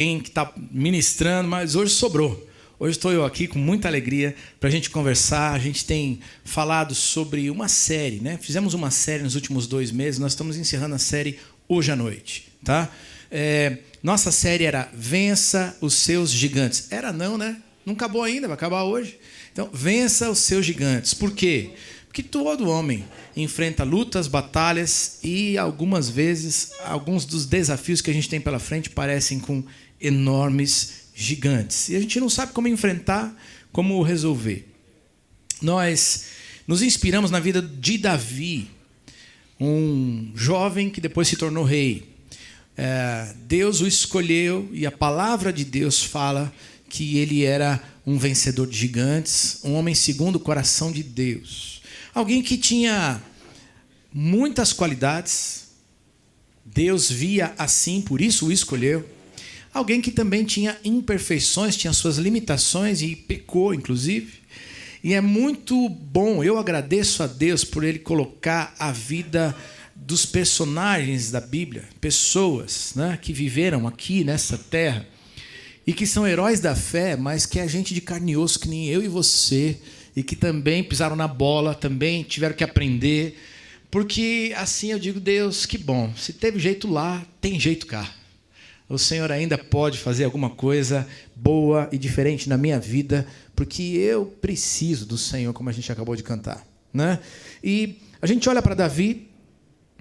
que está ministrando, mas hoje sobrou. Hoje estou eu aqui com muita alegria para a gente conversar. A gente tem falado sobre uma série, né? Fizemos uma série nos últimos 2 meses. Nós estamos encerrando a série hoje à noite, tá? Nossa série era Vença os Seus Gigantes. Era não, né? Não acabou ainda, vai acabar hoje. Então, vença os seus gigantes. Por quê? Porque todo homem enfrenta lutas, batalhas e algumas vezes alguns dos desafios que a gente tem pela frente parecem com enormes gigantes. E a gente não sabe como enfrentar, como resolver. Nós nos inspiramos na vida de Davi, um jovem que depois se tornou rei. Deus o escolheu e a palavra de Deus fala que ele era um vencedor de gigantes, um homem segundo o coração de Deus. Alguém que tinha muitas qualidades, Deus via assim, por isso o escolheu. Alguém que também tinha imperfeições, tinha suas limitações e pecou, inclusive. E é muito bom, eu agradeço a Deus por Ele colocar a vida dos personagens da Bíblia, pessoas, né, que viveram aqui nessa terra e que são heróis da fé, mas que é gente de carne e osso, que nem eu e você, e que também pisaram na bola, também tiveram que aprender, porque assim eu digo, Deus, que bom, se teve jeito lá, tem jeito cá. O Senhor ainda pode fazer alguma coisa boa e diferente na minha vida, porque eu preciso do Senhor, como a gente acabou de cantar, né? E a gente olha para Davi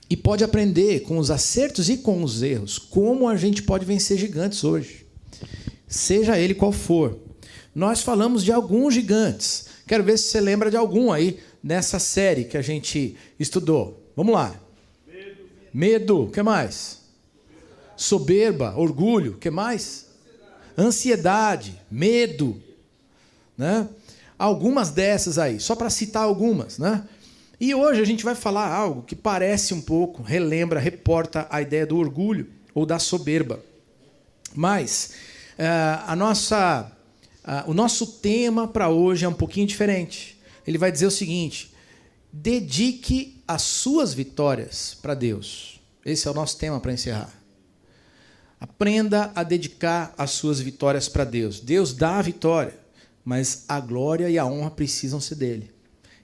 e pode aprender com os acertos e com os erros, como a gente pode vencer gigantes hoje, seja ele qual for. Nós falamos de alguns gigantes. Quero ver se você lembra de algum aí nessa série que a gente estudou. Vamos lá. Medo. O que mais? Soberba, orgulho. O que mais? Ansiedade, medo. Né? Algumas dessas aí, só para citar algumas. Né? E hoje a gente vai falar algo que parece um pouco, relembra, reporta a ideia do orgulho ou da soberba. Mas o nosso tema para hoje é um pouquinho diferente. Ele vai dizer o seguinte: dedique as suas vitórias para Deus. Esse é o nosso tema para encerrar. Aprenda a dedicar as suas vitórias para Deus. Deus dá a vitória, mas a glória e a honra precisam ser dele.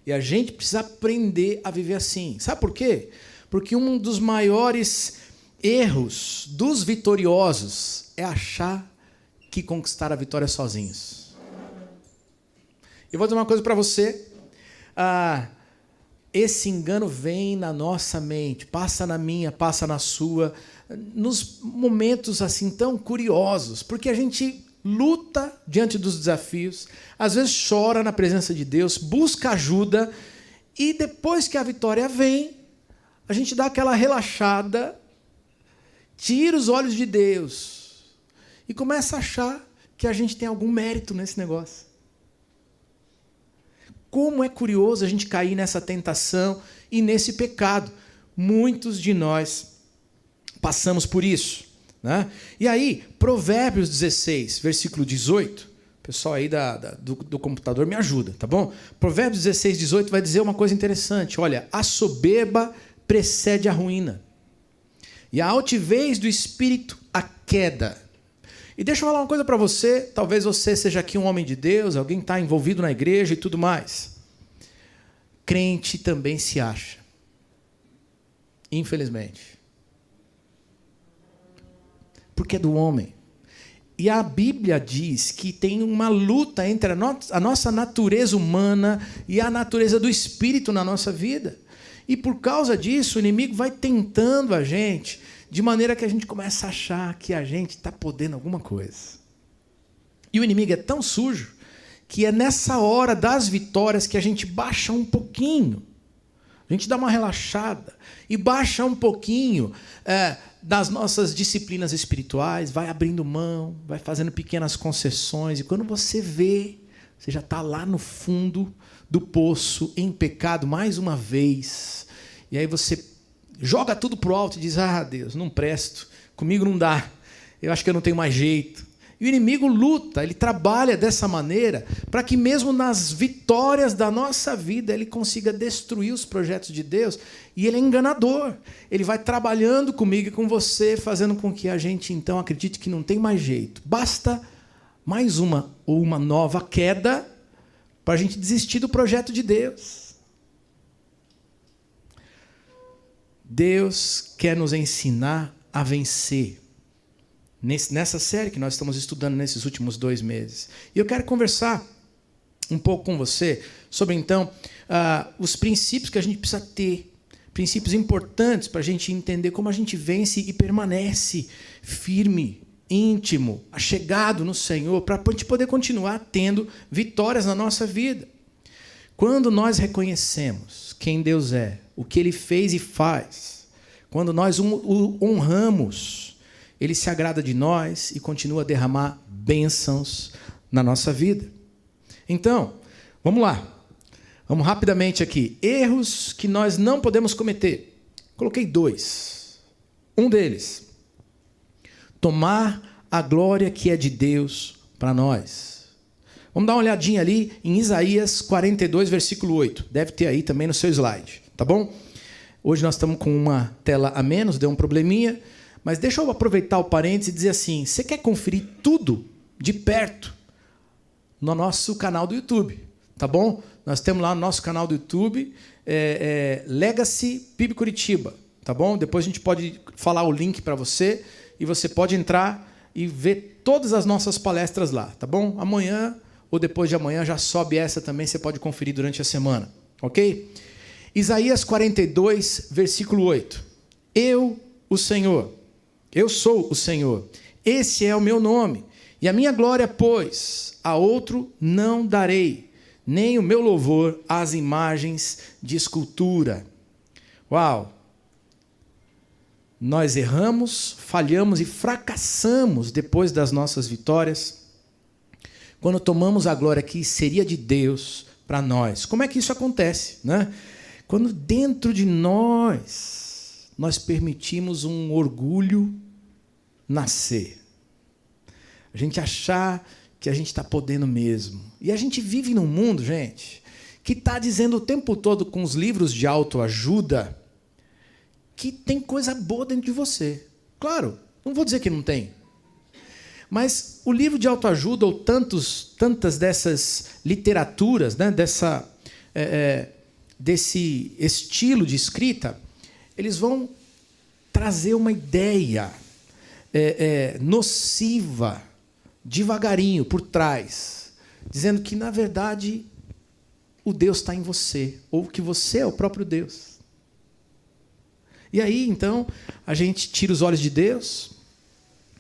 E a gente precisa aprender a viver assim. Sabe por quê? Porque um dos maiores erros dos vitoriosos é achar que conquistaram a vitória sozinhos. Eu vou dizer uma coisa para você. Esse engano vem na nossa mente, passa na minha, passa na sua, nos momentos assim tão curiosos, porque a gente luta diante dos desafios, às vezes chora na presença de Deus, busca ajuda, e depois que a vitória vem, a gente dá aquela relaxada, tira os olhos de Deus e começa a achar que a gente tem algum mérito nesse negócio. Como é curioso a gente cair nessa tentação e nesse pecado. Muitos de nós passamos por isso. Né? E aí, Provérbios 16, versículo 18, o pessoal aí do computador me ajuda, tá bom? Provérbios 16, 18 vai dizer uma coisa interessante. Olha, a soberba precede a ruína, e a altivez do espírito a queda. E deixa eu falar uma coisa para você, talvez você seja aqui um homem de Deus, alguém está envolvido na igreja e tudo mais. Crente também se acha, infelizmente. Porque é do homem. E a Bíblia diz que tem uma luta entre a nossa natureza humana e a natureza do espírito na nossa vida. E por causa disso, o inimigo vai tentando a gente, de maneira que a gente começa a achar que a gente está podendo alguma coisa. E o inimigo é tão sujo, que é nessa hora das vitórias que a gente baixa um pouquinho. A gente dá uma relaxada e baixa um pouquinho das nossas disciplinas espirituais, vai abrindo mão, vai fazendo pequenas concessões, e quando você vê, você já está lá no fundo do poço, em pecado, mais uma vez. E aí você joga tudo para o alto e diz: Deus, não presto, comigo não dá, eu acho que eu não tenho mais jeito, E o inimigo luta, ele trabalha dessa maneira para que mesmo nas vitórias da nossa vida ele consiga destruir os projetos de Deus. E ele é enganador. Ele vai trabalhando comigo e com você, fazendo com que a gente então acredite que não tem mais jeito. Basta mais uma ou uma nova queda para a gente desistir do projeto de Deus. Deus quer nos ensinar a vencer. Nessa série que nós estamos estudando nesses últimos 2 meses. E eu quero conversar um pouco com você sobre, então, os princípios que a gente precisa ter. Princípios importantes para a gente entender como a gente vence e permanece firme, íntimo, achegado no Senhor, para a gente poder continuar tendo vitórias na nossa vida. Quando nós reconhecemos quem Deus é, o que Ele fez e faz, quando nós o honramos, Ele se agrada de nós e continua a derramar bênçãos na nossa vida. Então, vamos lá. Vamos rapidamente aqui. Erros que nós não podemos cometer. Coloquei 2. Um deles, tomar a glória que é de Deus para nós. Vamos dar uma olhadinha ali em Isaías 42, versículo 8. Deve ter aí também no seu slide, tá bom? Hoje nós estamos com uma tela a menos, deu um probleminha. Mas deixa eu aproveitar o parênteses e dizer assim, você quer conferir tudo de perto no nosso canal do YouTube, tá bom? Nós temos lá no nosso canal do YouTube, Legacy PIB Curitiba, tá bom? Depois a gente pode falar o link para você e você pode entrar e ver todas as nossas palestras lá, tá bom? Amanhã ou depois de amanhã já sobe essa também, você pode conferir durante a semana, ok? Isaías 42, versículo 8. Eu, o Senhor... Eu sou o Senhor, esse é o meu nome, e a minha glória, pois, a outro não darei, nem o meu louvor às imagens de escultura. Uau! Nós erramos, falhamos e fracassamos depois das nossas vitórias, quando tomamos a glória que seria de Deus para nós. Como é que isso acontece, né? Quando dentro de nós permitimos um orgulho nascer. A gente achar que a gente está podendo mesmo. E a gente vive num mundo, gente, que está dizendo o tempo todo com os livros de autoajuda que tem coisa boa dentro de você. Claro, não vou dizer que não tem. Mas o livro de autoajuda ou tantas dessas literaturas, né, desse estilo de escrita, eles vão trazer uma ideia nociva, devagarinho, por trás, dizendo que, na verdade, o Deus está em você, ou que você é o próprio Deus. E aí, então, a gente tira os olhos de Deus,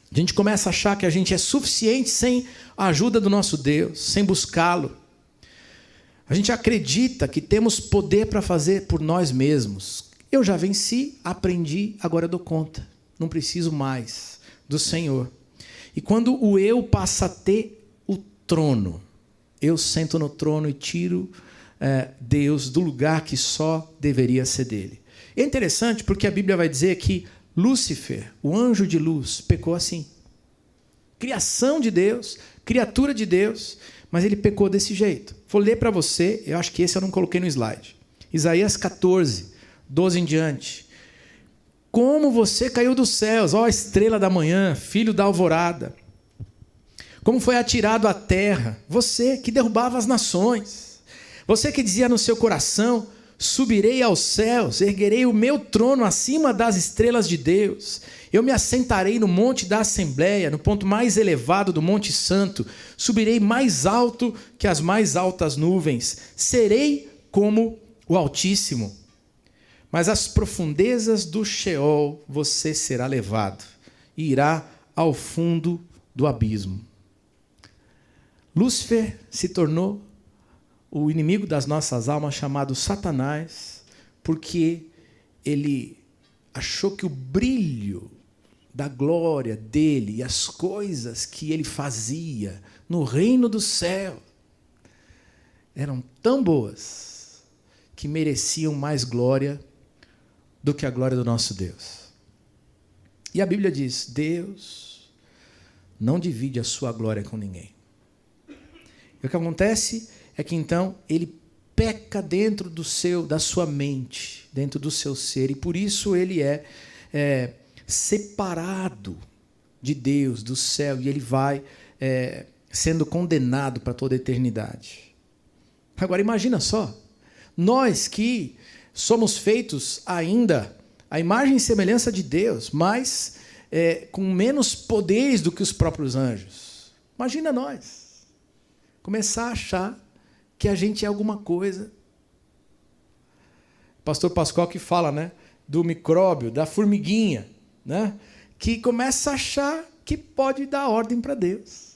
a gente começa a achar que a gente é suficiente sem a ajuda do nosso Deus, sem buscá-lo. A gente acredita que temos poder para fazer por nós mesmos. Eu já venci, aprendi, agora eu dou conta. Não preciso mais do Senhor. E quando o eu passa a ter o trono, eu sento no trono e tiro Deus do lugar que só deveria ser dele. É interessante porque a Bíblia vai dizer que Lúcifer, o anjo de luz, pecou assim. Criação de Deus, criatura de Deus, mas ele pecou desse jeito. Vou ler para você, eu acho que esse eu não coloquei no slide. Isaías 14, 12 em diante. Como você caiu dos céus, ó estrela da manhã, filho da alvorada. Como foi atirado à terra, você que derrubava as nações. Você que dizia no seu coração, subirei aos céus, erguerei o meu trono acima das estrelas de Deus. Eu me assentarei no monte da Assembleia, no ponto mais elevado do Monte Santo. Subirei mais alto que as mais altas nuvens. Serei como o Altíssimo. Mas às profundezas do Sheol você será levado e irá ao fundo do abismo. Lúcifer se tornou o inimigo das nossas almas, chamado Satanás, porque ele achou que o brilho da glória dele e as coisas que ele fazia no reino do céu eram tão boas que mereciam mais glória do que a glória do nosso Deus. E a Bíblia diz, Deus não divide a sua glória com ninguém. E o que acontece é que então ele peca dentro da sua mente, dentro do seu ser, e por isso ele é separado de Deus, do céu, e ele vai sendo condenado para toda a eternidade. Agora imagina só, nós que somos feitos ainda à imagem e semelhança de Deus, mas com menos poderes do que os próprios anjos. Imagina nós começar a achar que a gente é alguma coisa. O pastor Pascoal que fala, né, do micróbio, da formiguinha, né, que começa a achar que pode dar ordem para Deus.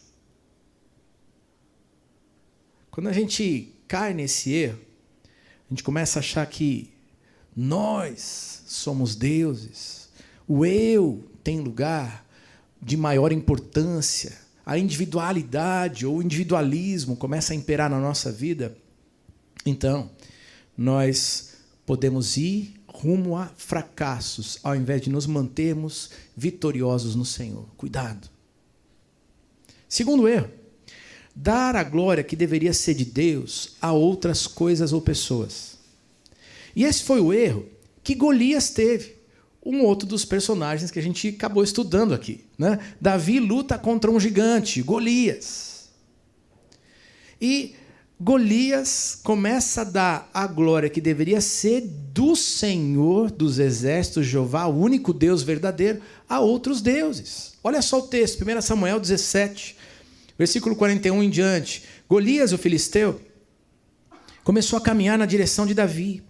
Quando a gente cai nesse erro, a gente começa a achar que nós somos deuses, o eu tem lugar de maior importância, a individualidade ou o individualismo começa a imperar na nossa vida, então nós podemos ir rumo a fracassos, ao invés de nos mantermos vitoriosos no Senhor. Cuidado. Segundo erro, dar a glória que deveria ser de Deus a outras coisas ou pessoas. E esse foi o erro que Golias teve, um outro dos personagens que a gente acabou estudando aqui, né? Davi luta contra um gigante, Golias. E Golias começa a dar a glória que deveria ser do Senhor dos exércitos, Jeová, o único Deus verdadeiro, a outros deuses. Olha só o texto, 1 Samuel 17, versículo 41 em diante. Golias, o filisteu, começou a caminhar na direção de Davi.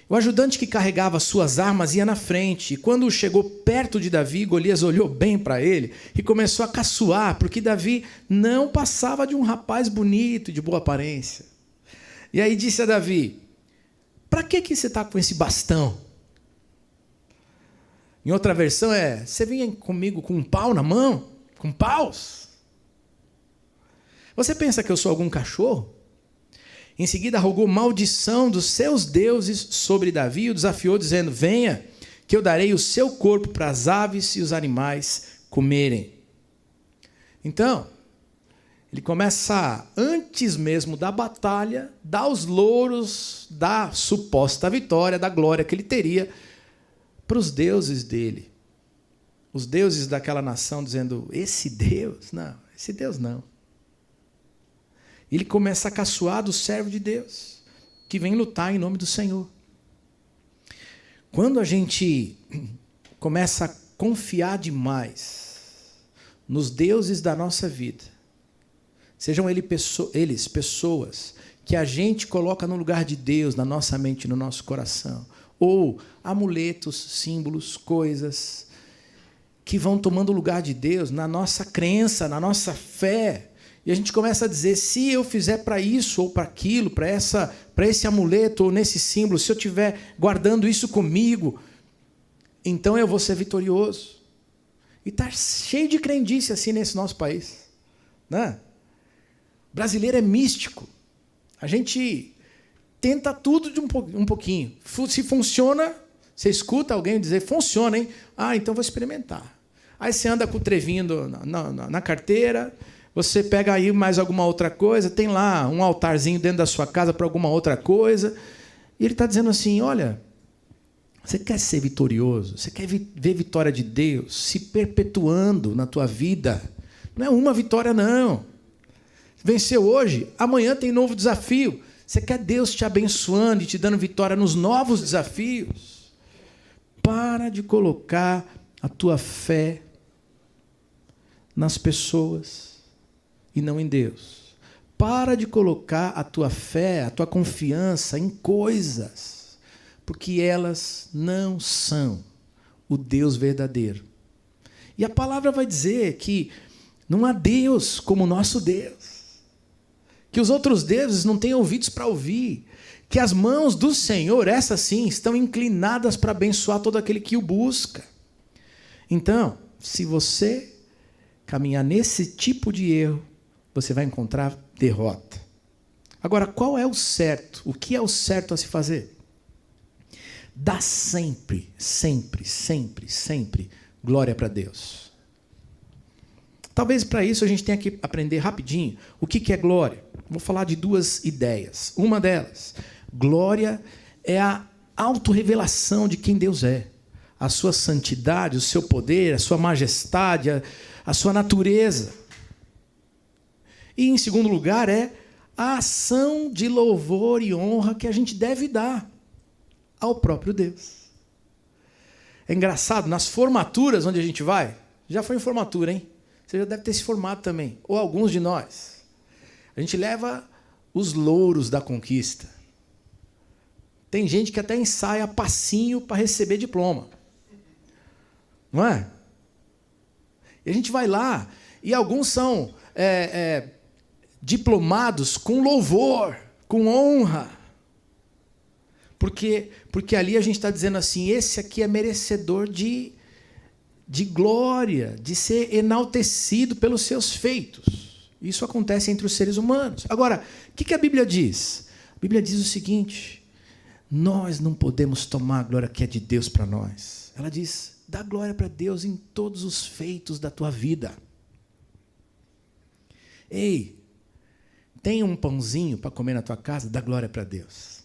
O ajudante que carregava suas armas ia na frente, e quando chegou perto de Davi, Golias olhou bem para ele e começou a caçoar, porque Davi não passava de um rapaz bonito, de boa aparência. E aí disse a Davi: para que você está com esse bastão? Em outra versão você vinha comigo com um pau na mão? Com paus? Você pensa que eu sou algum cachorro? Em seguida, rogou maldição dos seus deuses sobre Davi e o desafiou, dizendo: venha, que eu darei o seu corpo para as aves e os animais comerem. Então, ele começa, antes mesmo da batalha, dar os louros da suposta vitória, da glória que ele teria para os deuses dele. Os deuses daquela nação, dizendo: esse Deus? Não, esse Deus não. Ele começa a caçoar do servo de Deus, que vem lutar em nome do Senhor. Quando a gente começa a confiar demais nos deuses da nossa vida, sejam eles pessoas que a gente coloca no lugar de Deus, na nossa mente, no nosso coração, ou amuletos, símbolos, coisas que vão tomando o lugar de Deus na nossa crença, na nossa fé. E a gente começa a dizer: se eu fizer para isso ou para aquilo, para esse amuleto ou nesse símbolo, se eu estiver guardando isso comigo, então eu vou ser vitorioso. E está cheio de crendice assim nesse nosso país, né? O brasileiro é místico. A gente tenta tudo de um pouquinho. Se funciona, você escuta alguém dizer: funciona, hein? Ah, então vou experimentar. Aí você anda com o trevinho na carteira. Você pega aí mais alguma outra coisa, tem lá um altarzinho dentro da sua casa para alguma outra coisa. E ele está dizendo assim: olha, você quer ser vitorioso? Você quer ver vitória de Deus se perpetuando na tua vida? Não é uma vitória, não. Venceu hoje, amanhã tem novo desafio. Você quer Deus te abençoando e te dando vitória nos novos desafios? Para de colocar a tua fé nas pessoas e não em Deus. Para de colocar a tua fé, a tua confiança em coisas, porque elas não são o Deus verdadeiro. E a palavra vai dizer que não há Deus como o nosso Deus, que os outros deuses não têm ouvidos para ouvir, que as mãos do Senhor, essas sim, estão inclinadas para abençoar todo aquele que o busca. Então, se você caminhar nesse tipo de erro, você vai encontrar derrota. Agora, qual é o certo? O que é o certo a se fazer? Dá sempre, sempre, sempre, sempre glória para Deus. Talvez para isso a gente tenha que aprender rapidinho o que é glória. Vou falar de duas ideias. Uma delas, glória é a autorrevelação de quem Deus é. A sua santidade, o seu poder, a sua majestade, a sua natureza. E, em segundo lugar, é a ação de louvor e honra que a gente deve dar ao próprio Deus. É engraçado, nas formaturas onde a gente vai, já foi em formatura, hein? Você já deve ter se formado também, ou alguns de nós. A gente leva os louros da conquista. Tem gente que até ensaia passinho para receber diploma. Não é? E a gente vai lá, e alguns são diplomados com louvor, com honra. Porque ali a gente está dizendo assim, esse aqui é merecedor de glória, de ser enaltecido pelos seus feitos. Isso acontece entre os seres humanos. Agora, o que a Bíblia diz? A Bíblia diz o seguinte, nós não podemos tomar a glória que é de Deus para nós. Ela diz, dá glória para Deus em todos os feitos da tua vida. Ei, tem um pãozinho para comer na tua casa? Dá glória para Deus.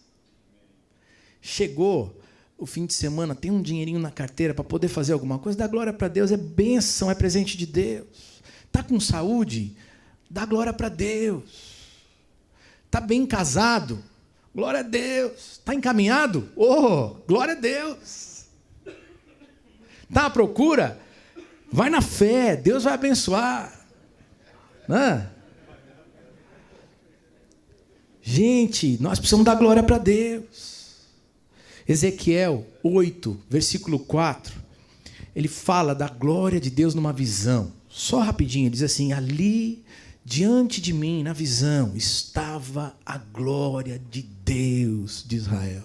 Chegou o fim de semana, tem um dinheirinho na carteira para poder fazer alguma coisa? Dá glória para Deus, é bênção, é presente de Deus. Está com saúde? Dá glória para Deus. Está bem casado? Glória a Deus. Está encaminhado? Oh, glória a Deus. Está à procura? Vai na fé, Deus vai abençoar. Gente, nós precisamos dar glória para Deus. Ezequiel 8, versículo 4, ele fala da glória de Deus numa visão. Só rapidinho, ele diz assim, ali diante de mim, na visão, estava a glória de Deus de Israel.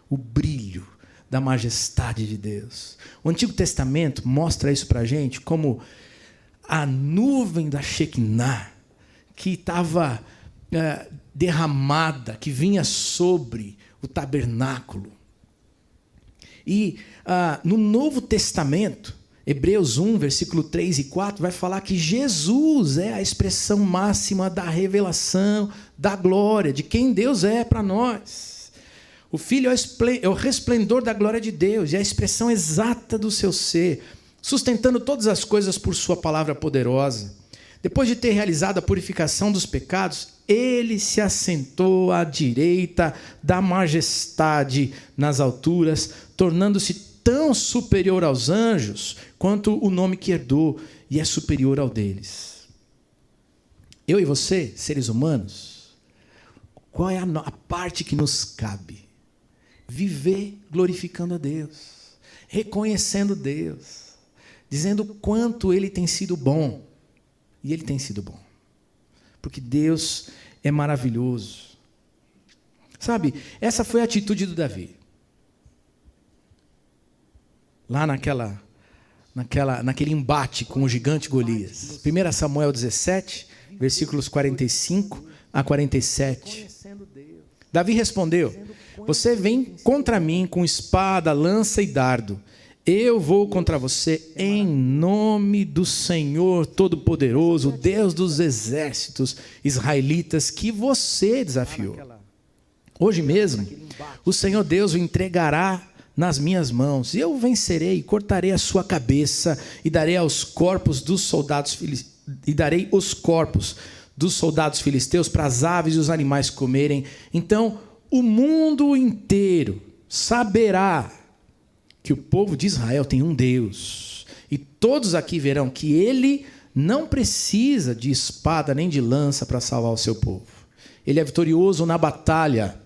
O brilho da majestade de Deus. O Antigo Testamento mostra isso para a gente como a nuvem da Shekinah que estava derramada, que vinha sobre o tabernáculo. E no Novo Testamento, Hebreus 1, versículo 3 e 4, vai falar que Jesus é a expressão máxima da revelação, da glória, de quem Deus é para nós. O Filho é o resplendor da glória de Deus, e a expressão exata do seu ser, sustentando todas as coisas por sua palavra poderosa. Depois de ter realizado a purificação dos pecados, ele se assentou à direita da majestade nas alturas, tornando-se tão superior aos anjos quanto o nome que herdou e é superior ao deles. Eu e você, seres humanos, qual é a parte que nos cabe? Viver glorificando a Deus, reconhecendo Deus, dizendo o quanto Ele tem sido bom. E Ele tem sido bom. Porque Deus é maravilhoso. Sabe, essa foi a atitude do Davi. Lá naquele embate com o gigante Golias. 1 Samuel 17, versículos 45 a 47. Davi respondeu, você vem contra mim com espada, lança e dardo. Eu vou contra você em nome do Senhor Todo-Poderoso, Deus dos exércitos israelitas, que você desafiou. Hoje mesmo, o Senhor Deus o entregará nas minhas mãos, e eu o vencerei, cortarei a sua cabeça, e darei os corpos dos soldados filisteus para as aves e os animais comerem. Então, o mundo inteiro saberá que o povo de Israel tem um Deus, e todos aqui verão que Ele não precisa de espada nem de lança para salvar o seu povo. Ele é vitorioso na batalha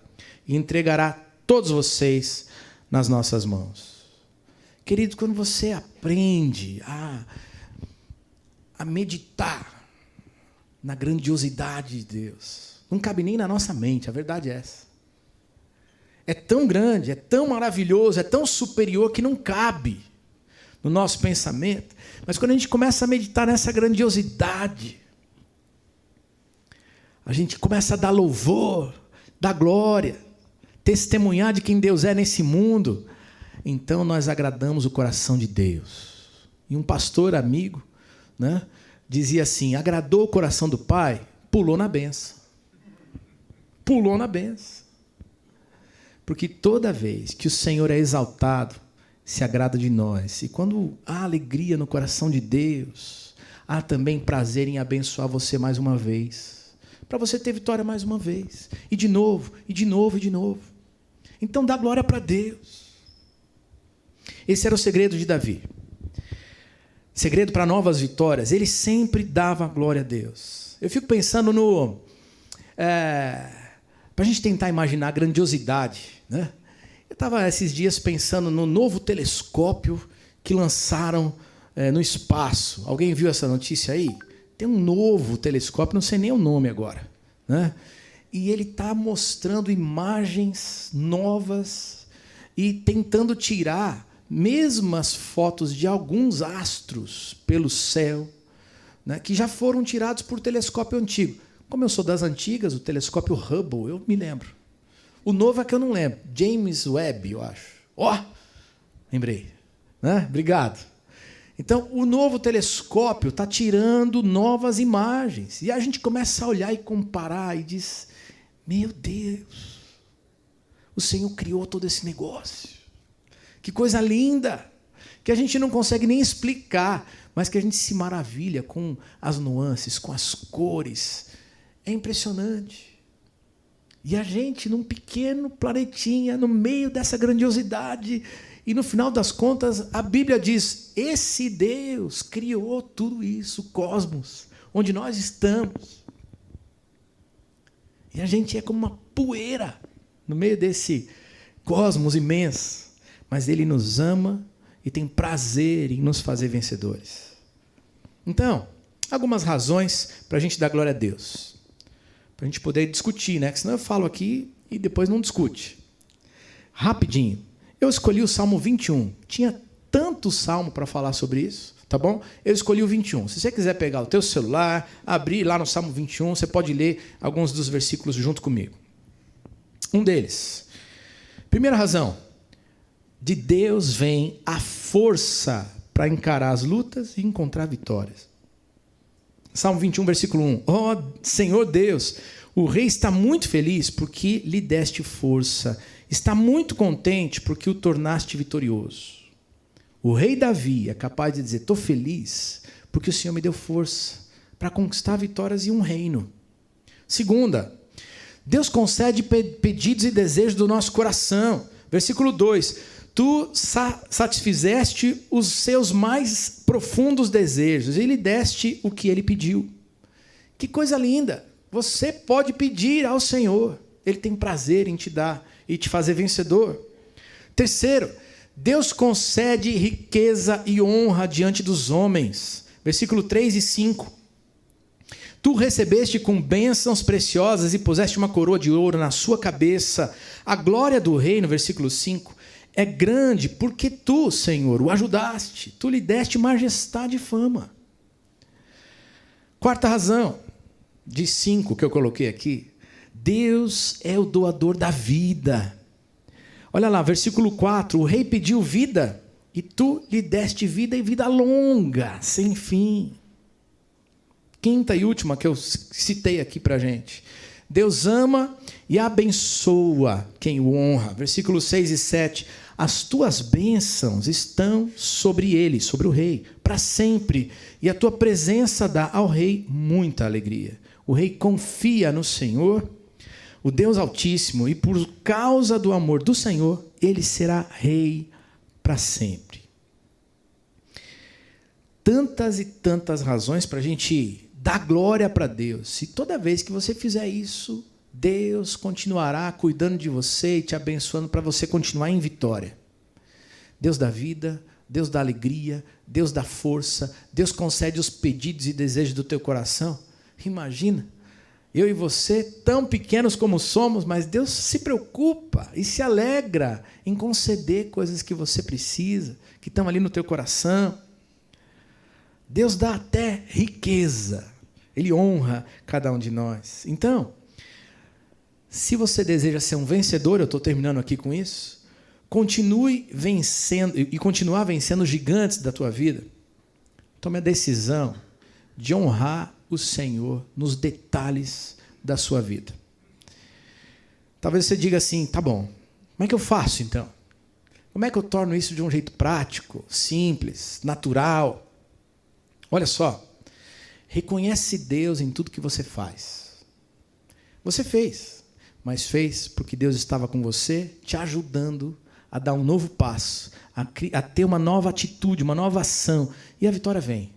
e entregará todos vocês nas nossas mãos. Querido, quando você aprende a meditar na grandiosidade de Deus, não cabe nem na nossa mente, a verdade é essa. É tão grande, é tão maravilhoso, é tão superior que não cabe no nosso pensamento. Mas quando a gente começa a meditar nessa grandiosidade, a gente começa a dar louvor, dar glória, testemunhar de quem Deus é nesse mundo, então nós agradamos o coração de Deus. E um pastor amigo, dizia assim: agradou o coração do Pai, pulou na benção. Pulou na benção. Porque toda vez que o Senhor é exaltado, se agrada de nós. E quando há alegria no coração de Deus, há também prazer em abençoar você mais uma vez. Para você ter vitória mais uma vez. E de novo, e de novo, e de novo. Então dá glória para Deus. Esse era o segredo de Davi. Segredo para novas vitórias. Ele sempre dava glória a Deus. Eu fico pensando para a gente tentar imaginar a grandiosidade, né? Eu estava esses dias pensando no novo telescópio que lançaram no espaço. Alguém viu essa notícia aí? Tem um novo telescópio, não sei nem o nome agora, né? E ele está mostrando imagens novas e tentando tirar mesmas fotos de alguns astros pelo céu, né, que já foram tirados por telescópio antigo. Como eu sou das antigas, o telescópio Hubble, eu me lembro. O novo é que eu não lembro. James Webb, eu acho. Lembrei. Né? Obrigado. Então, o novo telescópio está tirando novas imagens. E a gente começa a olhar e comparar e diz: meu Deus, o Senhor criou todo esse negócio. Que coisa linda, que a gente não consegue nem explicar, mas que a gente se maravilha com as nuances, com as cores. É impressionante. E a gente, num pequeno planetinha, no meio dessa grandiosidade, e no final das contas, a Bíblia diz: esse Deus criou tudo isso, o cosmos, onde nós estamos. E a gente é como uma poeira no meio desse cosmos imenso. Mas Ele nos ama e tem prazer em nos fazer vencedores. Então, algumas razões para a gente dar glória a Deus. Para a gente poder discutir, né? Porque senão eu falo aqui e depois não discute. Rapidinho. Eu escolhi o Salmo 21. Tinha tanto salmo para falar sobre isso, tá bom? Eu escolhi o 21. Se você quiser pegar o teu celular, abrir lá no Salmo 21, você pode ler alguns dos versículos junto comigo. Um deles. Primeira razão. De Deus vem a força para encarar as lutas e encontrar vitórias. Salmo 21, versículo 1. Ó Senhor Deus, o rei está muito feliz porque lhe deste força. Está muito contente porque o tornaste vitorioso. O rei Davi é capaz de dizer: estou feliz porque o Senhor me deu força para conquistar vitórias e um reino. Segunda, Deus concede pedidos e desejos do nosso coração. Versículo 2. Tu satisfizeste os seus mais profundos desejos e lhe deste o que ele pediu. Que coisa linda! Você pode pedir ao Senhor. Ele tem prazer em te dar e te fazer vencedor. Terceiro, Deus concede riqueza e honra diante dos homens. Versículo 3 e 5. Tu recebeste com bênçãos preciosas e puseste uma coroa de ouro na sua cabeça. A glória do rei, no versículo 5, é grande porque tu, Senhor, o ajudaste. Tu lhe deste majestade e fama. Quarta razão, de 5 que eu coloquei aqui. Deus é o doador da vida. Olha lá, versículo 4. O rei pediu vida e tu lhe deste vida e vida longa, sem fim. Quinta e última que eu citei aqui para a gente. Deus ama e abençoa quem o honra. Versículos 6 e 7. As tuas bênçãos estão sobre ele, sobre o rei, para sempre. E a tua presença dá ao rei muita alegria. O rei confia no Senhor, o Deus Altíssimo, e por causa do amor do Senhor, ele será rei para sempre. Tantas e tantas razões para a gente dar glória para Deus. E toda vez que você fizer isso, Deus continuará cuidando de você e te abençoando para você continuar em vitória. Deus dá vida, Deus dá alegria, Deus dá força, Deus concede os pedidos e desejos do teu coração. Imagina, eu e você, tão pequenos como somos, mas Deus se preocupa e se alegra em conceder coisas que você precisa, que estão ali no teu coração. Deus dá até riqueza, Ele honra cada um de nós. Então, se você deseja ser um vencedor, eu estou terminando aqui com isso, continue vencendo e continuar vencendo os gigantes da tua vida. Tome a decisão de honrar o Senhor nos detalhes da sua vida. Talvez você diga assim, tá bom, como é que eu faço então? Como é que eu torno isso de um jeito prático, simples, natural? Olha só, reconhece Deus em tudo que você faz. Você fez, mas fez porque Deus estava com você, te ajudando a dar um novo passo, a ter uma nova atitude, uma nova ação. E a vitória vem.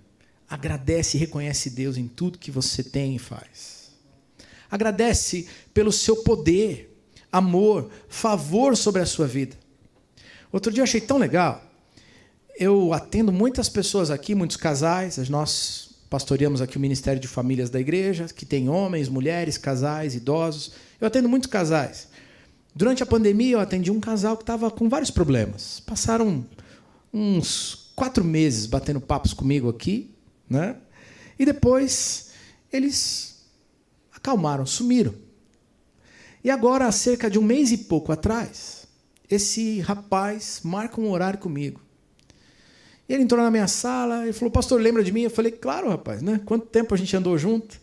Agradece e reconhece Deus em tudo que você tem e faz. Agradece pelo seu poder, amor, favor sobre a sua vida. Outro dia eu achei tão legal. Eu atendo muitas pessoas aqui, muitos casais. Nós pastoreamos aqui o Ministério de Famílias da igreja, que tem homens, mulheres, casais, idosos. Eu atendo muitos casais. Durante a pandemia, eu atendi um casal que estava com vários problemas. Passaram uns 4 meses batendo papos comigo aqui, né? E depois eles acalmaram, sumiram. E agora, há cerca de 1 mês e pouco atrás, esse rapaz marca um horário comigo. E ele entrou na minha sala e falou, pastor, lembra de mim? Eu falei, claro, rapaz, né? Quanto tempo a gente andou junto?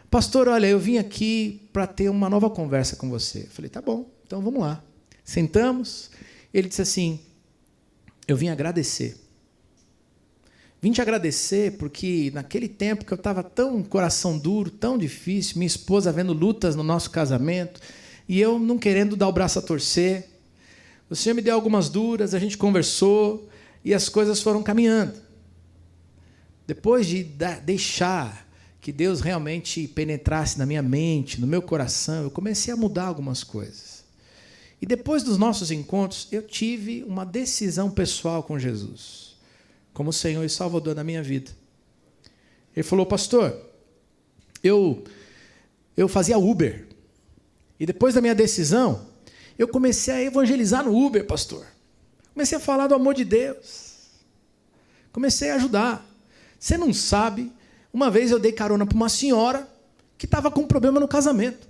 Pastor, olha, eu vim aqui para ter uma nova conversa com você. Eu falei, tá bom, então vamos lá. Sentamos, ele disse assim, eu vim agradecer. Vim te agradecer porque naquele tempo que eu estava tão coração duro, tão difícil, minha esposa vendo lutas no nosso casamento, e eu não querendo dar o braço a torcer, o Senhor me deu algumas duras, a gente conversou e as coisas foram caminhando. Depois de deixar que Deus realmente penetrasse na minha mente, no meu coração, eu comecei a mudar algumas coisas. E depois dos nossos encontros, eu tive uma decisão pessoal com Jesus, como Senhor e Salvador na minha vida. Ele falou, pastor, eu fazia Uber. E depois da minha decisão, eu comecei a evangelizar no Uber, pastor. Comecei a falar do amor de Deus. Comecei a ajudar. Você não sabe, uma vez eu dei carona para uma senhora que estava com um problema no casamento.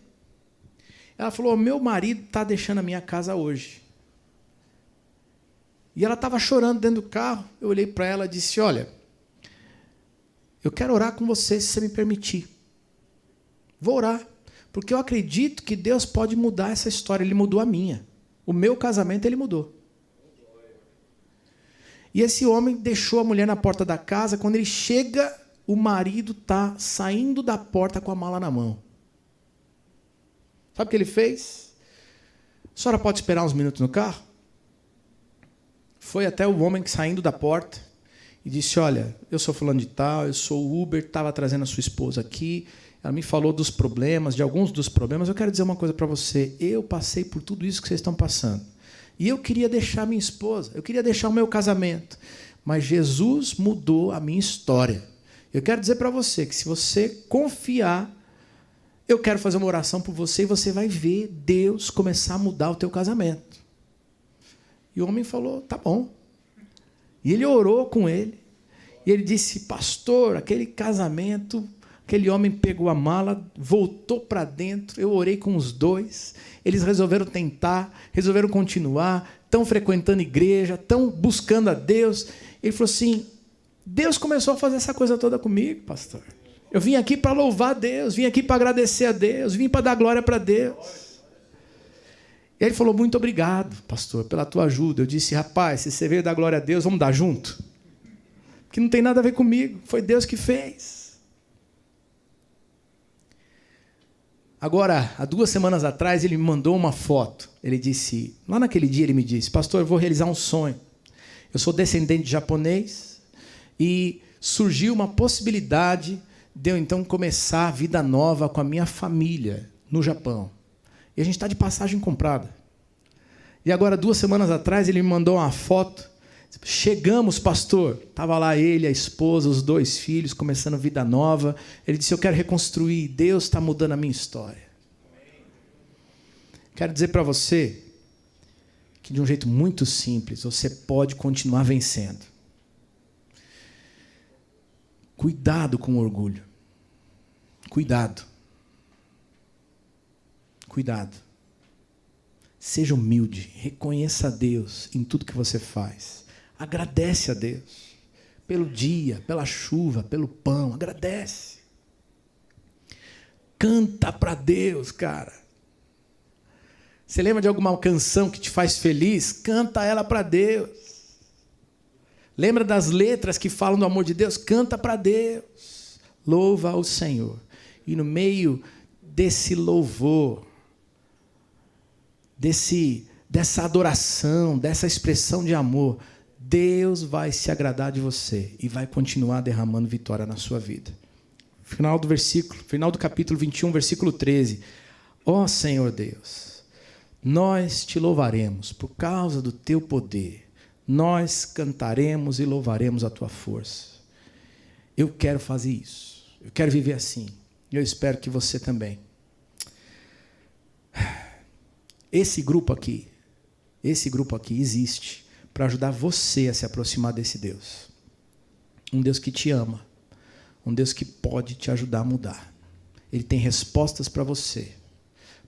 Ela falou, meu marido está deixando a minha casa hoje. E ela estava chorando dentro do carro. Eu olhei para ela e disse, olha, eu quero orar com você, se você me permitir. Vou orar. Porque eu acredito que Deus pode mudar essa história. Ele mudou a minha. O meu casamento, ele mudou. E esse homem deixou a mulher na porta da casa. Quando ele chega, o marido está saindo da porta com a mala na mão. Sabe o que ele fez? A senhora pode esperar uns minutos no carro? Foi até o homem saindo da porta e disse, olha, eu sou fulano de tal, eu sou o Uber, estava trazendo a sua esposa aqui. Ela me falou dos problemas, de alguns dos problemas. Eu quero dizer uma coisa para você. Eu passei por tudo isso que vocês estão passando. E eu queria deixar minha esposa, eu queria deixar o meu casamento. Mas Jesus mudou a minha história. Eu quero dizer para você que se você confiar, eu quero fazer uma oração por você e você vai ver Deus começar a mudar o teu casamento. E o homem falou, tá bom. E ele orou com ele. E ele disse, pastor, aquele casamento... Aquele homem pegou a mala, voltou para dentro, eu orei com os dois, eles resolveram tentar, resolveram continuar, estão frequentando igreja, estão buscando a Deus. Ele falou assim, Deus começou a fazer essa coisa toda comigo, pastor. Eu vim aqui para louvar a Deus, vim aqui para agradecer a Deus, vim para dar glória para Deus. E ele falou, muito obrigado, pastor, pela tua ajuda. Eu disse, rapaz, se você veio dar glória a Deus, vamos dar junto? Porque não tem nada a ver comigo, foi Deus que fez. Agora, há 2 semanas atrás, ele me mandou uma foto. Ele disse, lá naquele dia ele me disse, pastor, eu vou realizar um sonho. Eu sou descendente de japonês e surgiu uma possibilidade de eu então começar a vida nova com a minha família no Japão. E a gente está de passagem comprada. E agora, 2 semanas atrás, ele me mandou uma foto. Chegamos, pastor. Estava lá ele, a esposa, os 2 filhos, começando vida nova. Ele disse, eu quero reconstruir. Deus está mudando a minha história. Quero dizer para você que de um jeito muito simples, você pode continuar vencendo. Cuidado com o orgulho. Cuidado. Cuidado. Seja humilde. Reconheça a Deus em tudo que você faz. Agradece a Deus. pelo dia, pela chuva, pelo pão. Agradece. Canta para Deus, cara. Você lembra de alguma canção que te faz feliz? Canta ela para Deus. Lembra das letras que falam do amor de Deus? Canta para Deus. Louva ao Senhor. E no meio desse louvor, dessa adoração, dessa expressão de amor, Deus vai se agradar de você e vai continuar derramando vitória na sua vida. Final do capítulo 21, versículo 13. Ó Senhor Deus, nós te louvaremos por causa do teu poder. Nós cantaremos e louvaremos a tua força. Eu quero fazer isso. Eu quero viver assim. E eu espero que você também. Esse grupo aqui existe para ajudar você a se aproximar desse Deus. Um Deus que te ama. Um Deus que pode te ajudar a mudar. Ele tem respostas para você,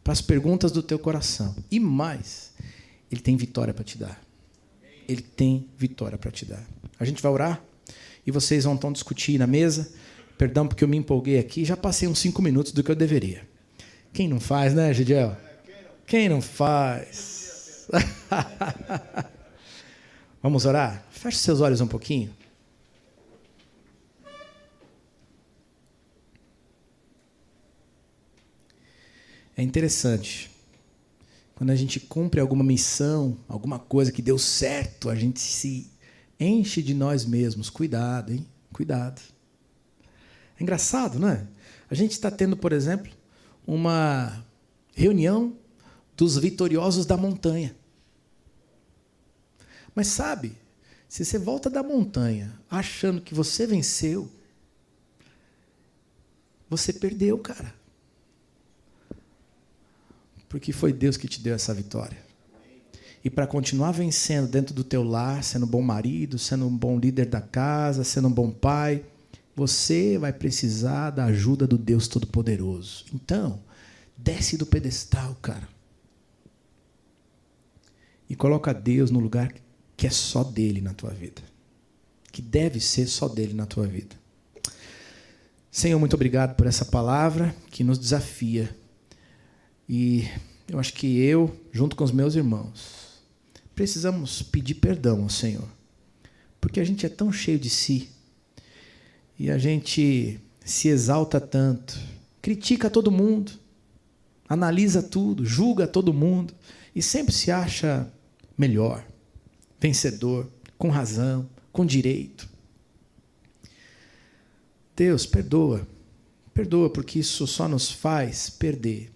para as perguntas do teu coração. E mais, Ele tem vitória para te dar. Ele tem vitória para te dar. A gente vai orar e vocês vão então discutir na mesa. Perdão porque eu me empolguei aqui. Já passei uns 5 minutos do que eu deveria. Quem não faz, né, Gidiel? Quem não faz? Vamos orar? Feche seus olhos um pouquinho. É interessante. Quando a gente cumpre alguma missão, alguma coisa que deu certo, a gente se enche de nós mesmos. Cuidado, hein? Cuidado. É engraçado, não é? A gente está tendo, por exemplo, uma reunião dos vitoriosos da montanha. Mas sabe, se você volta da montanha achando que você venceu, você perdeu, cara. Porque foi Deus que te deu essa vitória. E para continuar vencendo dentro do teu lar, sendo um bom marido, sendo um bom líder da casa, sendo um bom pai, você vai precisar da ajuda do Deus Todo-Poderoso. Então, desce do pedestal, cara. E coloca Deus no lugar que é só dele na tua vida. Que deve ser só dele na tua vida. Senhor, muito obrigado por essa palavra que nos desafia. E eu acho que eu, junto com os meus irmãos, precisamos pedir perdão ao Senhor. Porque a gente é tão cheio de si. E a gente se exalta tanto. Critica todo mundo. Analisa tudo. Julga todo mundo. E sempre se acha melhor. Vencedor. Com razão. Com direito. Deus, perdoa. Perdoa porque isso só nos faz perder.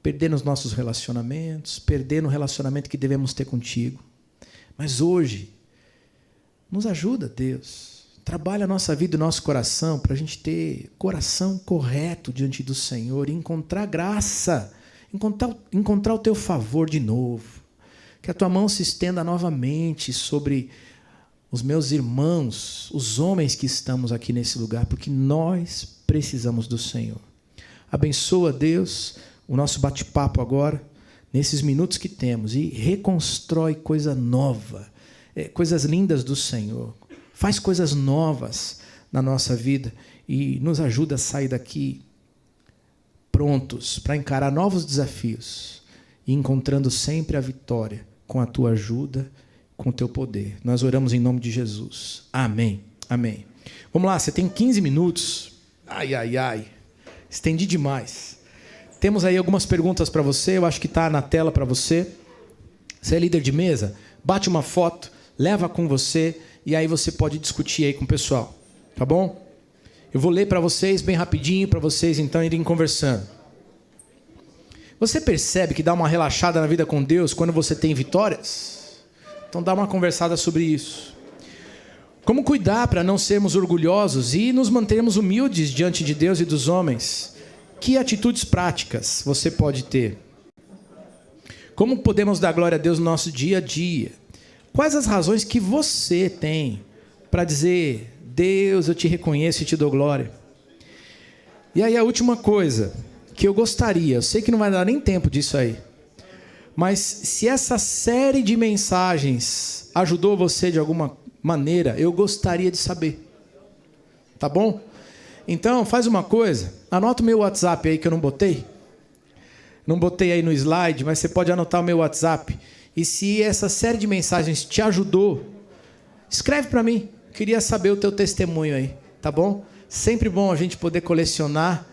Perder nos nossos relacionamentos, perder no relacionamento que devemos ter contigo. Mas hoje, nos ajuda, Deus. Trabalha a nossa vida e o nosso coração para a gente ter coração correto diante do Senhor e encontrar graça, encontrar o teu favor de novo. Que a tua mão se estenda novamente sobre os meus irmãos, os homens que estamos aqui nesse lugar, porque nós precisamos do Senhor. Abençoa, Deus, o nosso bate-papo agora, nesses minutos que temos, e reconstrói coisa nova, coisas lindas do Senhor. Faz coisas novas na nossa vida e nos ajuda a sair daqui prontos para encarar novos desafios e encontrando sempre a vitória com a tua ajuda, com o teu poder. Nós oramos em nome de Jesus. Amém. Amém. Vamos lá, você tem 15 minutos. Ai, ai, ai. Estendi demais. Temos aí algumas perguntas para você, eu acho que está na tela para você. Você é líder de mesa? Bate uma foto, leva com você e aí você pode discutir aí com o pessoal, tá bom? Eu vou ler para vocês bem rapidinho, para vocês então irem conversando. Você percebe que dá uma relaxada na vida com Deus quando você tem vitórias? Então dá uma conversada sobre isso. Como cuidar para não sermos orgulhosos e nos mantermos humildes diante de Deus e dos homens? Que atitudes práticas você pode ter? Como podemos dar glória a Deus no nosso dia a dia? Quais as razões que você tem para dizer, Deus, eu te reconheço e te dou glória? E aí a última coisa que eu gostaria, eu sei que não vai dar nem tempo disso aí, mas se essa série de mensagens ajudou você de alguma maneira, eu gostaria de saber. Tá bom? Então, faz uma coisa. Anota o meu WhatsApp aí que eu não botei. Não botei aí no slide, mas você pode anotar o meu WhatsApp. E se essa série de mensagens te ajudou, escreve para mim. Queria saber o teu testemunho aí, tá bom? Sempre bom a gente poder colecionar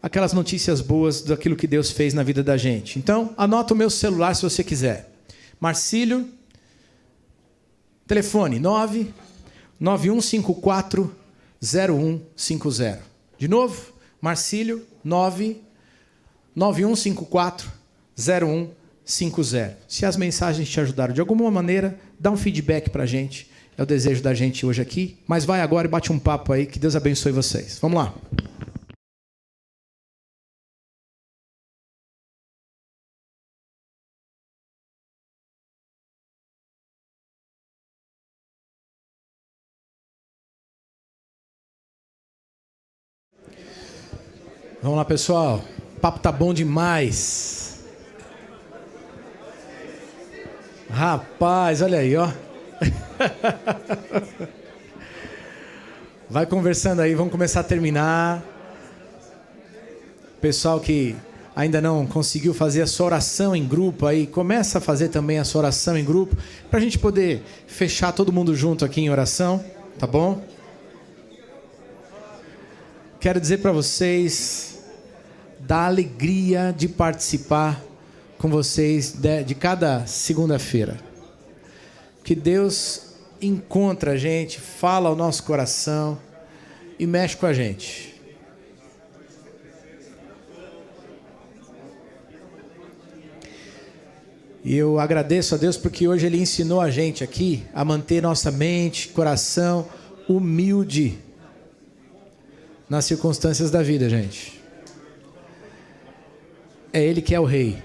aquelas notícias boas daquilo que Deus fez na vida da gente. Então, anota o meu celular se você quiser. Marcílio, telefone 991540150. De novo, Marcílio, 991540150. Se as mensagens te ajudaram de alguma maneira, dá um feedback para a gente. É o desejo da gente hoje aqui. Mas vai agora e bate um papo aí. Que Deus abençoe vocês. Vamos lá. Vamos lá, pessoal. O papo tá bom demais. Rapaz, olha aí, ó. Vai conversando aí, vamos começar a terminar. Pessoal que ainda não conseguiu fazer a sua oração em grupo aí, começa a fazer também a sua oração em grupo, para a gente poder fechar todo mundo junto aqui em oração, tá bom? Quero dizer para vocês da alegria de participar com vocês de cada segunda-feira. Que Deus encontra a gente, fala ao nosso coração e mexe com a gente. E eu agradeço a Deus porque hoje Ele ensinou a gente aqui a manter nossa mente, coração humilde nas circunstâncias da vida, gente. É Ele que é o Rei.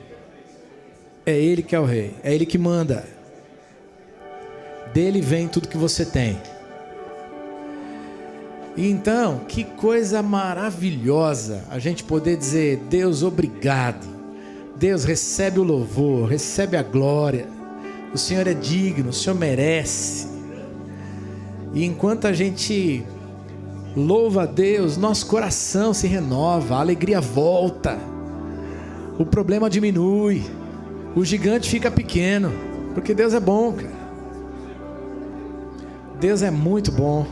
É Ele que é o Rei. É Ele que manda. Dele vem tudo que você tem. E então, que coisa maravilhosa a gente poder dizer: Deus, obrigado. Deus, recebe o louvor, recebe a glória. O Senhor é digno, o Senhor merece. E enquanto a gente louva a Deus, nosso coração se renova, a alegria volta, o problema diminui, o gigante fica pequeno, porque Deus é bom, cara. Deus é muito bom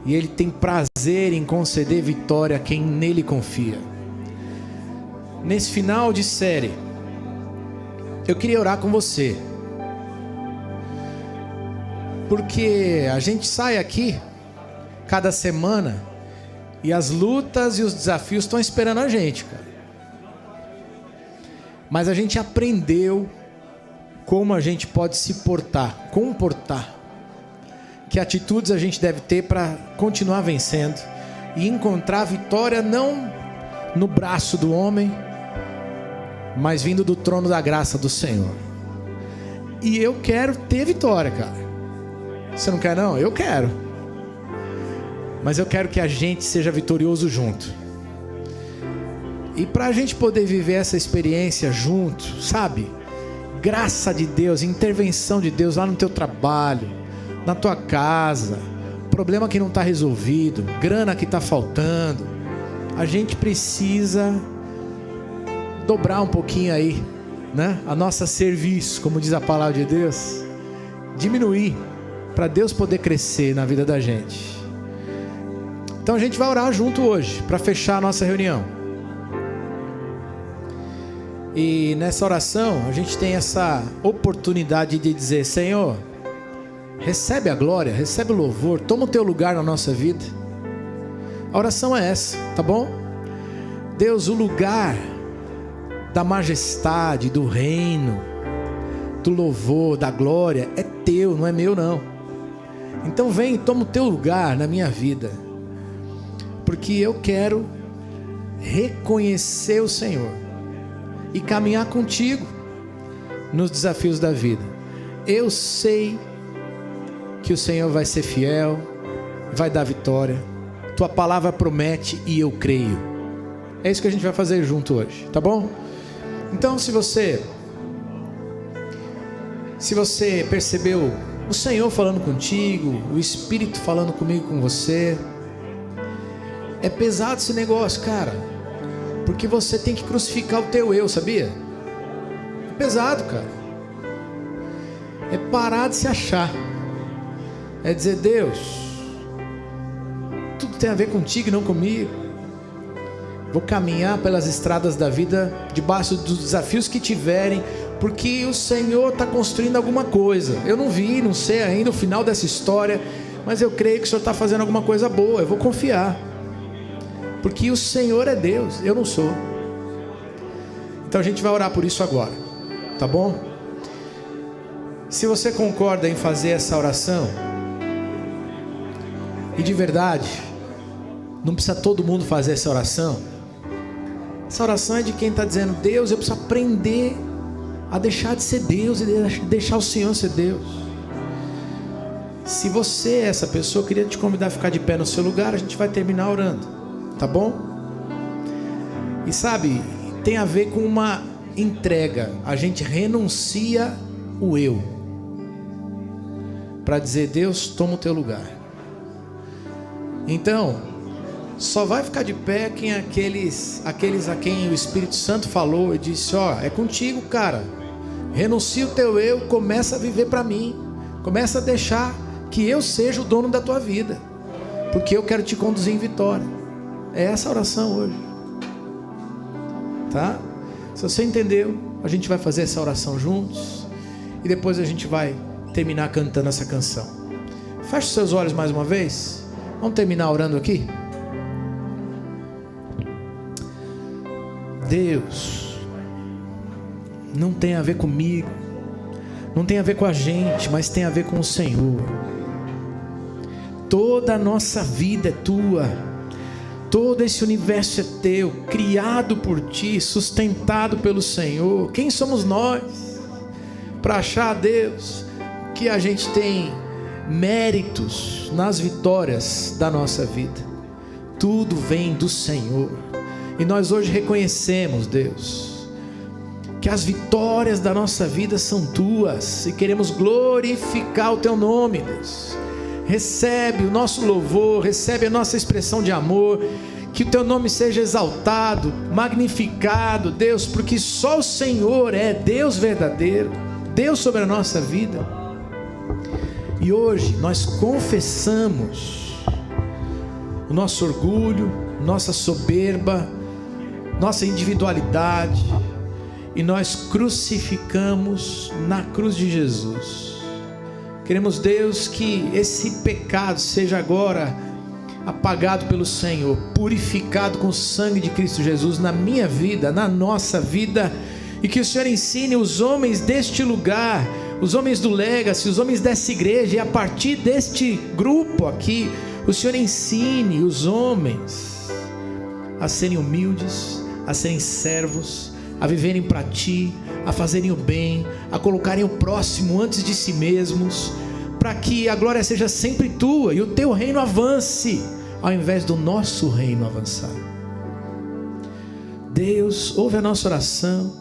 e Ele tem prazer em conceder vitória a quem nele confia. Nesse final de série, eu queria orar com você, porque a gente sai aqui cada semana e as lutas e os desafios estão esperando a gente, cara. Mas a gente aprendeu como a gente pode se comportar. Que atitudes a gente deve ter para continuar vencendo e encontrar vitória não no braço do homem, mas vindo do trono da graça do Senhor. E eu quero ter vitória, cara. Você não quer não? Eu quero. Mas eu quero que a gente seja vitorioso junto. E para a gente poder viver essa experiência junto, sabe? Graça de Deus, intervenção de Deus lá no teu trabalho, na tua casa, problema que não está resolvido, grana que está faltando. A gente precisa dobrar um pouquinho aí, né? A nossa serviço, como diz a palavra de Deus, diminuir para Deus poder crescer na vida da gente. Então a gente vai orar junto hoje para fechar a nossa reunião. E nessa oração a gente tem essa oportunidade de dizer: Senhor, recebe a glória, recebe o louvor, toma o teu lugar na nossa vida. A oração é essa, tá bom? Deus, o lugar da majestade, do reino, do louvor, da glória é teu, não é meu não. Então vem e toma o teu lugar na minha vida, porque eu quero reconhecer o Senhor e caminhar contigo nos desafios da vida. Eu sei que o Senhor vai ser fiel, vai dar vitória. Tua palavra promete e eu creio. É isso que a gente vai fazer junto hoje, tá bom? Então, se você percebeu o Senhor falando contigo, o Espírito falando comigo, com você. É pesado esse negócio, cara, porque você tem que crucificar o teu eu, sabia? É pesado, cara. É parar de se achar. É dizer: Deus, tudo tem a ver contigo e não comigo. Vou caminhar pelas estradas da vida, debaixo dos desafios que tiverem, porque o Senhor está construindo alguma coisa. Eu não vi, não sei ainda o final dessa história, mas eu creio que o Senhor está fazendo alguma coisa boa. Eu vou confiar, porque o Senhor é Deus, eu não sou. Então a gente vai orar por isso agora, tá bom? Se você concorda em fazer essa oração, e de verdade, não precisa todo mundo fazer essa oração. Essa oração é de quem está dizendo: Deus, eu preciso aprender a deixar de ser Deus e deixar o Senhor ser Deus. Se você é essa pessoa, eu queria te convidar a ficar de pé no seu lugar. A gente vai terminar orando, tá bom? E sabe, tem a ver com uma entrega. A gente renuncia o eu para dizer: Deus, toma o teu lugar. Então, só vai ficar de pé quem aqueles a quem o Espírito Santo falou e disse: ó, é contigo, cara. Renuncia o teu eu, começa a viver para mim. Começa a deixar que eu seja o dono da tua vida, porque eu quero te conduzir em vitória. É essa a oração hoje, tá? Se você entendeu, a gente vai fazer essa oração juntos e depois a gente vai terminar cantando essa canção. Feche os seus olhos mais uma vez. Vamos terminar orando aqui? Deus, não tem a ver comigo, não tem a ver com a gente, mas tem a ver com o Senhor. Toda a nossa vida é tua, todo esse universo é teu, criado por ti, sustentado pelo Senhor. Quem somos nós para achar, Deus, que a gente tem méritos nas vitórias da nossa vida? Tudo vem do Senhor. E nós hoje reconhecemos, Deus, que as vitórias da nossa vida são tuas, e queremos glorificar o teu nome, Deus. Recebe o nosso louvor, recebe a nossa expressão de amor, que o teu nome seja exaltado, magnificado, Deus, porque só o Senhor é Deus verdadeiro, Deus sobre a nossa vida. E hoje nós confessamos o nosso orgulho, nossa soberba, nossa individualidade, e nós crucificamos na cruz de Jesus. Queremos, Deus, que esse pecado seja agora apagado pelo Senhor, purificado com o sangue de Cristo Jesus na minha vida, na nossa vida, e que o Senhor ensine os homens deste lugar, os homens do Legacy, os homens dessa igreja, e a partir deste grupo aqui, o Senhor ensine os homens a serem humildes, a serem servos, a viverem para Ti, a fazerem o bem, a colocarem o próximo antes de si mesmos, para que a glória seja sempre Tua e o Teu reino avance, ao invés do nosso reino avançar. Deus, ouve a nossa oração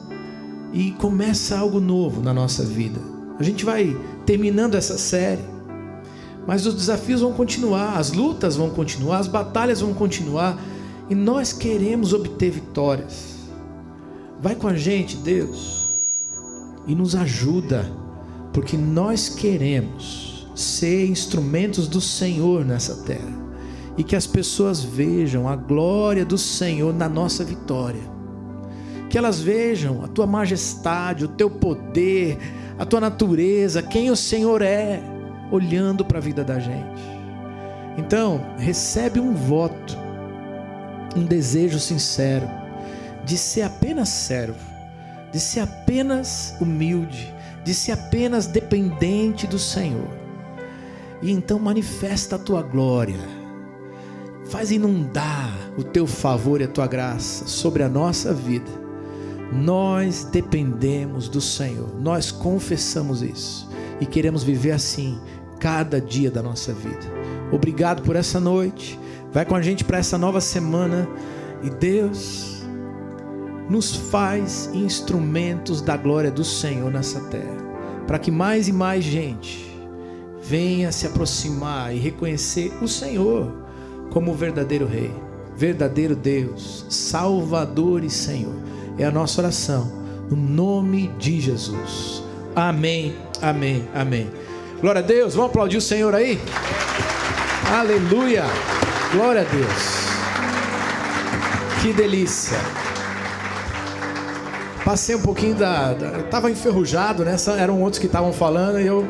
e começa algo novo na nossa vida. A gente vai terminando essa série, mas os desafios vão continuar, as lutas vão continuar, as batalhas vão continuar, e nós queremos obter vitórias. Vai com a gente, Deus, e nos ajuda, porque nós queremos ser instrumentos do Senhor nessa terra, e que as pessoas vejam a glória do Senhor na nossa vitória, que elas vejam a Tua majestade, o Teu poder, a Tua natureza, quem o Senhor é, olhando para a vida da gente. Então, recebe um voto, um desejo sincero, de ser apenas servo, de ser apenas humilde, de ser apenas dependente do Senhor. E então manifesta a Tua glória, faz inundar o Teu favor e a Tua graça sobre a nossa vida. Nós dependemos do Senhor, nós confessamos isso e queremos viver assim cada dia da nossa vida. Obrigado por essa noite, vai com a gente para essa nova semana, e Deus nos faz instrumentos da glória do Senhor nessa terra, para que mais e mais gente venha se aproximar e reconhecer o Senhor como o verdadeiro Rei, verdadeiro Deus, Salvador e Senhor. É a nossa oração, no nome de Jesus. Amém, amém, amém. Glória a Deus, vamos aplaudir o Senhor aí? Aleluia, glória a Deus. Que delícia. Passei um pouquinho eu estava enferrujado, né? Eram outros que estavam falando e eu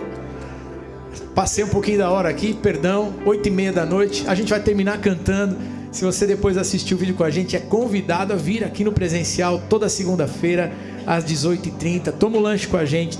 passei um pouquinho da hora aqui, perdão, 8h30 da noite. A gente vai terminar cantando. Se você depois assistir o vídeo com a gente, é convidado a vir aqui no presencial toda segunda-feira às 18h30. Toma um lanche com a gente.